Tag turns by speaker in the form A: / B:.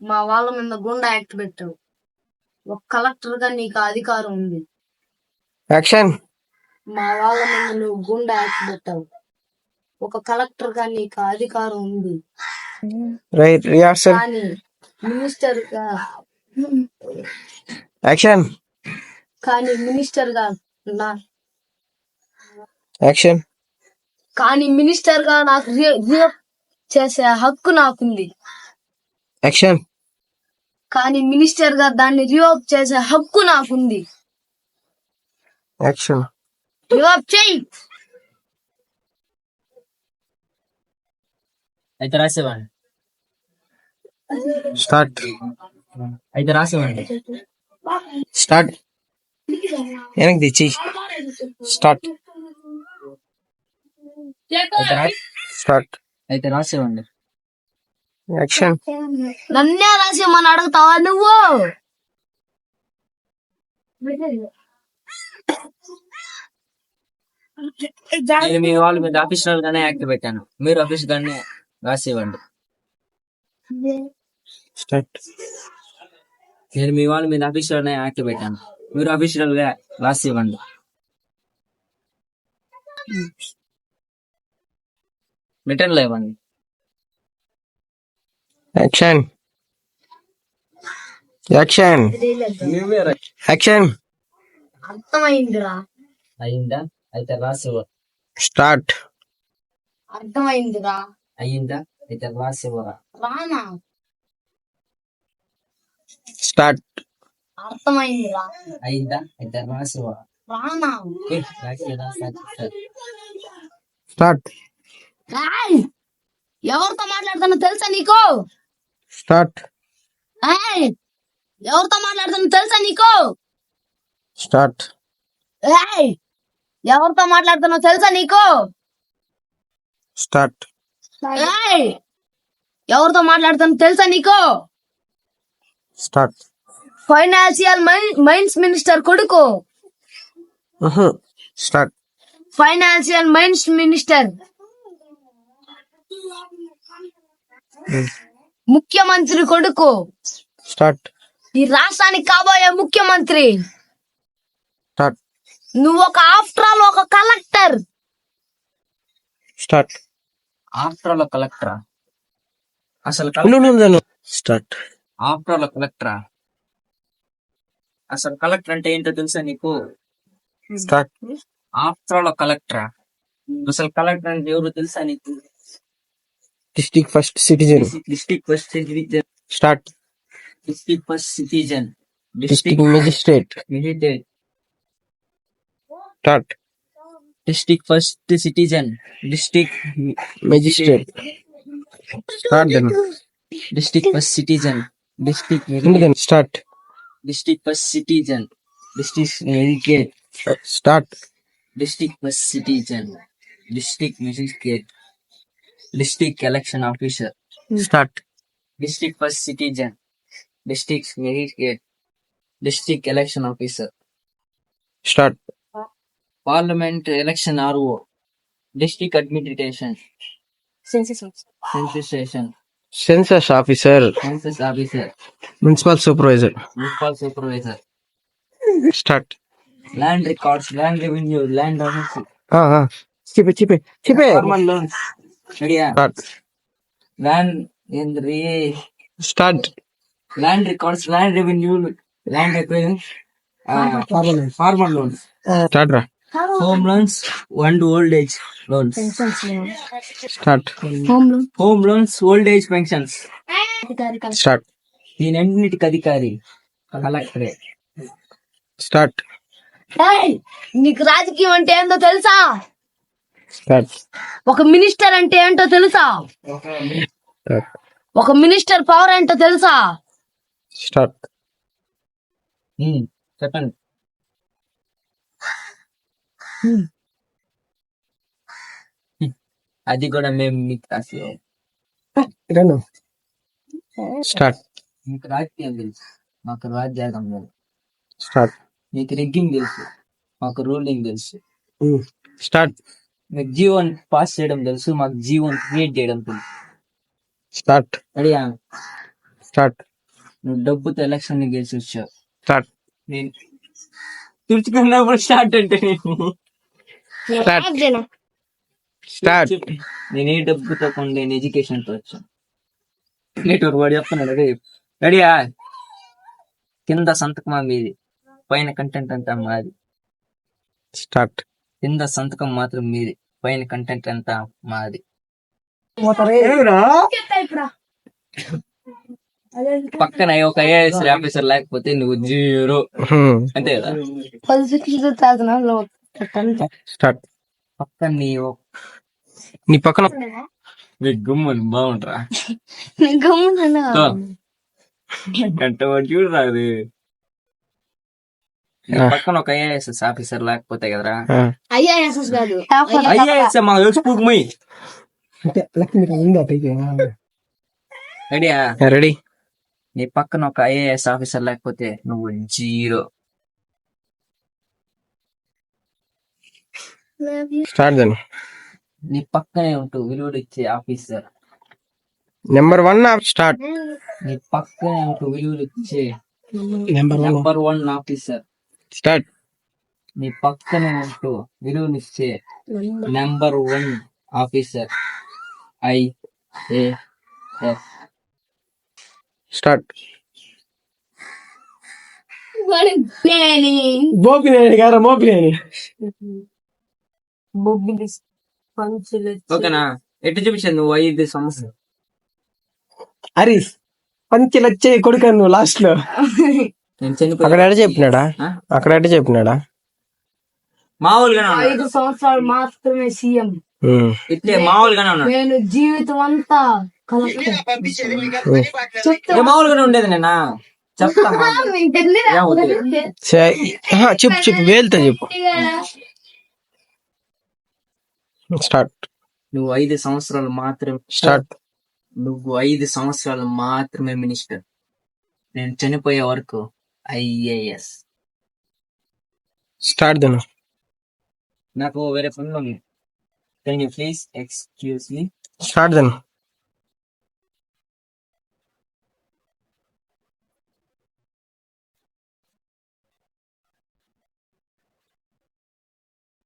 A: మా వాళ్ళ మీద గుండా యాక్ట్ పెట్టావు. ఒక కలెక్టర్ గా నీకు అధికారం ఉంది.
B: యాక్షన్.
A: మా వాళ్ళ మీద నువ్వు గుండా యాక్ట్ పెట్టావు. ఒక కలెక్టర్ గా నీకు అధికారం ఉంది.
B: Right rehearsal.
A: కానీ మినిస్టర్ గా
B: యాక్షన్.
A: కానీ మినిస్టర్ గా నా
B: యాక్షన్.
A: కానీ మినిస్టర్ గా నాకు రియోప్ చేసే హక్కు నాకుంది.
B: యాక్షన్.
A: కానీ మినిస్టర్ గా దాన్ని రియోప్ చేసే హక్కు నాకుంది.
B: యాక్షన్.
A: రియోప్ చెయ్యి.
C: అయితే రాసేవాడి.
B: స్టార్ట్.
C: అయితే రాసేవాడి.
B: స్టార్ట్. వెనక్కి తెచ్చి స్టార్ట్. స్టార్ట్.
C: అయితే రాసేవాడి.
B: యాక్షన్.
A: నన్నే రాసేమని అడుగుతావా నువ్వు?
C: నేను మీ వాళ్ళ మీద అఫీషియల్ గానే యాక్ట్ పెట్టాను. మీరు అఫీషియల్ గానే రాసివ్వండి.
B: స్టార్ట్.
C: నేను మీ వాళ్ళ మీద అఫీషియల్ గానే యాక్ట్ పెట్టాను. మీరు అఫీషియల్ గా రాసివ్వండి. రిటర్న్ లేవండి.
B: యాక్షన్. యాక్షన్. యాక్షన్.
A: అర్థమైందిరా.
C: అయిందా? అయితే రాసివ్వ.
B: స్టార్ట్.
A: అర్థమైందిరా.
C: అయిందా? అయితే రాసివ్వరా.
A: రానా.
B: స్టార్ట్.
A: అర్థమైందిరా.
C: అయిందా? అయితే రాసివ్వరా.
A: రానా.
B: స్టార్ట్.
A: ఎవరితో మాట్లాడుతున్నా తెలుసా నీకు?
B: స్టార్ట్.
A: ఎవరితో మాట్లాడుతున్నా తెలుసా నీకు?
B: స్టార్ట్.
A: ఎవరితో మాట్లాడుతున్నా తెలుసా నీకు?
B: స్టార్ట్.
A: ఎవరితో మాట్లాడుతున్నా తెలుసా నీకు?
B: స్టార్ట్.
A: ఫైనాన్షియల్ మైన్స్ మినిస్టర్ కొడుకు.
B: స్టార్ట్.
A: Financial mines minister. ముఖ్యమంత్రి కొడుకు.
B: స్టార్ట్.
A: ఈ రాష్ట్రానికి కాబోయే ముఖ్యమంత్రి.
B: స్టార్ట్.
A: నువ్వు ఆఫ్టర్ ఆల్ ఒక కలెక్టర్.
B: స్టార్ట్.
C: ఆఫ్టర్ ఆల్ కలెక్టరా? అసలు
B: స్టార్ట్.
C: ఆఫ్టర్ ఆల్ కలెక్టరా? అసలు కలెక్టర్ అంటే ఏంటో తెలుసా నీకు?
B: స్టార్ట్.
C: ఆఫ్టర్ ఆల్ కలెక్టరా? అసలు కలెక్టర్ అంటే ఎవరు తెలుసా నీకు?
B: District first citizen.
C: District first citizen.
B: Start.
C: District first citizen.
B: District magistrate.
C: Magistrate.
B: Start.
C: District first citizen. District
B: magistrate. Start. Then
C: district first citizen. District
B: start.
C: District first citizen. District magistrate.
B: Start.
C: District first citizen. District magistrate. District election officer.
B: Start.
C: District first citizen. District magistrate. District election officer.
B: Start.
C: Parliament election RO. District administration. Census
B: census officer.
C: Census officer.
B: Municipal supervisor.
C: Municipal supervisor.
B: Start.
C: Land records. Land revenue. Land officer.
B: చెప్పే
C: formal loans. రెడీయా?
B: Start.
C: Land ఏంద్రీ?
B: Start.
C: Land records. Land revenue. Land అక్వైరెన్స్. Formal loans.
B: Start రా.
C: Home loans and old age loans.
B: Start.
C: Home loans, old age pensions.
B: Start.
C: దీనన్నిటికి అధికారి కలెక్టరే.
B: Start.
A: నీకు రాజకీయం అంటే ఏంటో తెలుసా?
B: స్టార్ట్.
A: ఒక మినిస్టర్ అంటే ఏంటో తెలుసా?
B: స్టార్ట్.
A: ఒక మినిస్టర్ పవర్ ఏంటో తెలుసా?
B: స్టార్ట్.
C: చెప్పండి. అది కూడా మేము మీకు
B: స్టార్ట్.
C: మీకు రాజకీయం తెలుసు, మాకు రాజ్యాంగం తెలుసు.
B: స్టార్ట్.
C: మీకు రిగ్గింగ్ తెలుసు, మాకు రూలింగ్ తెలుసు.
B: స్టార్ట్.
C: మీకు జీవన్ పాస్ చేయడం తెలుసు, మాకు జీవన్ క్రియేట్ చేయడం తెలుసు.
B: స్టార్ట్.
C: రెడీయా?
B: స్టార్ట్.
C: నువ్వు డబ్బుతో ఎలక్షన్ గెలిచి వచ్చావు.
B: స్టార్ట్.
C: నేను తుడుచుకున్నప్పుడు స్టార్ట్ అంటే
B: స్టార్ట్.
C: నేను ఏ డబ్బుతో కొండేను ఎడ్యుకేషన్ తో వచ్చాను. నెట్వర్క్ వాడు చెప్తున్నాడు. రెడీయా? కింద సంతకమా మీది, పైన కంటెంట్ అంతా మాది.
B: స్టార్ట్.
C: కింద సంతకం మాత్రం మీది, పైన కంటెంట్ అంతా మాది. పక్కన ఒక ఐఏఎస్ ఆఫీసర్ లేకపోతే నువ్వు 0 అంతే కదా.
B: స్టార్ట్.
C: పక్కన
B: నీ పక్కన
C: గుమ్మని బాగుంటరా గంట చూడు రాదు. పక్కన ఒక ఐఏఎస్ ఆఫీసర్ లేకపోతే కదరా. ఐఏఎస్ మాకు తెలుసు పూకుమై. రెడీయా?
B: రెడీ.
C: నీ పక్కన ఒక ఐఏఎస్ ఆఫీసర్ లేకపోతే నువ్వు 0.
B: Start then.
C: నీ పక్కనే ఉంటూ విలువలు ఇచ్చే ఆఫీసర్.
B: Number 1 start.
C: నీ పక్కనే ఉంటూ విలువలు ఇచ్చే
B: నెంబర్
C: నెంబర్ 1 ఆఫీసర్.
B: స్టార్ట్.
C: నీ పక్కనే ఉంటూ విలువలు ఇచ్చే నెంబర్ 1 ఆఫీసర్. IAS.
B: స్టార్ట్.
A: బొబ్బిలేని గారా మోపిలేని
C: ఓకేనా? ఎట్టు చూపించాను నువ్వు 5 సంవత్సరాలు.
A: హరీష్ పంచులు వచ్చే కొడుకు నువ్వు లాస్ట్ లో.
C: నేను చనిపోయి
B: అక్కడ ఎడ చెప్పినాడా? అక్కడ ఎడ చెప్పినాడా?
C: మామూలుగానే
A: 5 సంవత్సరాలు మాత్రమే సీఎం.
C: ఇట్లే మామూలుగానే ఉన్నాడు.
A: నేను జీవితం అంతా కలెక్టర్.
C: మామూలుగానే ఉండేది నేనా చెప్తా.
B: చెప్పు చెప్పు వేలుతో చెప్పు. స్టార్ట్.
C: నువ్వు 5 సంవత్సరాలు మాత్రమే.
B: స్టార్ట్.
C: నువ్వు 5 సంవత్సరాలు మాత్రమే మినిస్టర్. నేను చనిపోయే వరకు IAS.
B: Start then.
C: నాకు వేరే పనులు ఉంది. Can you please excuse me?
B: Start then.